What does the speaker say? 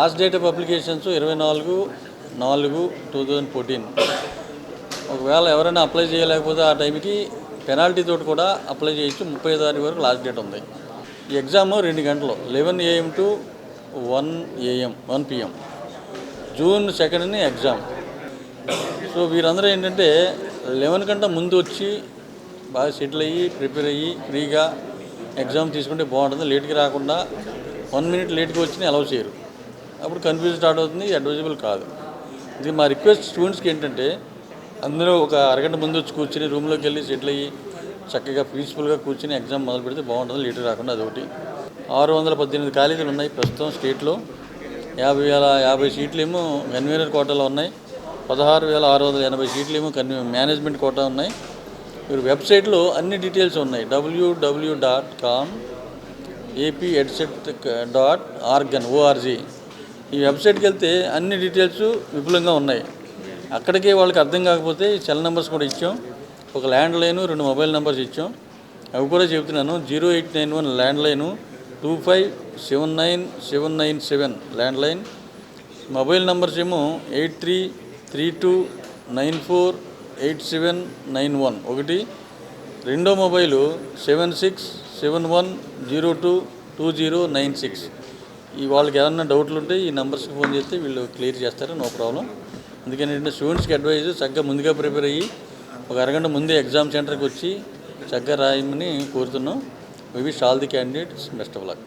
Last date of applications 24/4/2014. ఒకవేళ ఎవరైనా apply చేయలేకపోతే ఆ టైంకి పెనాల్టీ తోటి కూడా అప్లై చేయొచ్చు. 30వ తారీఖు వరకు లాస్ట్ డేట్ ఉంది. ఈ ఎగ్జామ్ 2 గంటలు 11 AM to 1 PM. June 2nd exam. So వీరందరూ ఏంటంటే 11 కంటే ముందు వచ్చి బాగా సెటిల్ అయ్యి ప్రిపేర్ అయ్యి ఫ్రీగా ఎగ్జామ్ తీసుకుంటే బాగుంటుంది. లేట్కి రాకుండా 1 minute లేట్కి వచ్చినా అలౌ చేయరు. అప్పుడు కన్ఫ్యూజ్ స్టార్ట్ అవుతుంది, అడ్వైజబుల్ కాదు. ఇది మా రిక్వెస్ట్ స్టూడెంట్స్కి ఏంటంటే అందరూ ఒక అరగంట ముందు వచ్చి కూర్చుని రూమ్లోకి వెళ్ళి సెటిల్ అయ్యి చక్కగా పీస్ఫుల్గా కూర్చుని ఎగ్జామ్ మొదలు పెడితే బాగుంటుంది. లేట్కి రాకుండా అదొకటి. 618 కాలేజీలు ఉన్నాయి ప్రస్తుతం స్టేట్లో. 50,050 సీట్లు ఏమో కన్వీనర్ కోటాలో ఉన్నాయి. 16,680 సీట్లు ఏమో మేనేజ్మెంట్ కోటా ఉన్నాయి. మీరు వెబ్సైట్లో అన్ని డీటెయిల్స్ ఉన్నాయి. www.apedset.org. ఈ వెబ్సైట్కి వెళ్తే అన్ని డీటెయిల్స్ విపులంగా ఉన్నాయి. అక్కడికే వాళ్ళకి అర్థం కాకపోతే సెల్ నెంబర్స్ కూడా ఇచ్చాం. ఒక ల్యాండ్ లైను 2 మొబైల్ నెంబర్స్ ఇచ్చాం. అవి కూడా చెబుతున్నాను. 0891 land line, 25799797 land line. Mobile numbers ఏమో 8332948791 ఒకటి. రెండో మొబైలు 7671022096. ఈ వాళ్ళకి ఏమన్నా డౌట్లు ఉంటే ఈ నెంబర్స్కి ఫోన్ చేస్తే వీళ్ళు క్లియర్ చేస్తారు, నో ప్రాబ్లం. అందుకని ఏంటంటే స్టూడెంట్స్కి అడ్వైజ్ చక్కగా ముందుగా ప్రిపేర్ అయ్యి ఒక అరగంట ముందే ఎగ్జామ్ సెంటర్కి వచ్చి చక్కగా రాయమని కోరుతున్నాం. We wish all the candidates best of luck.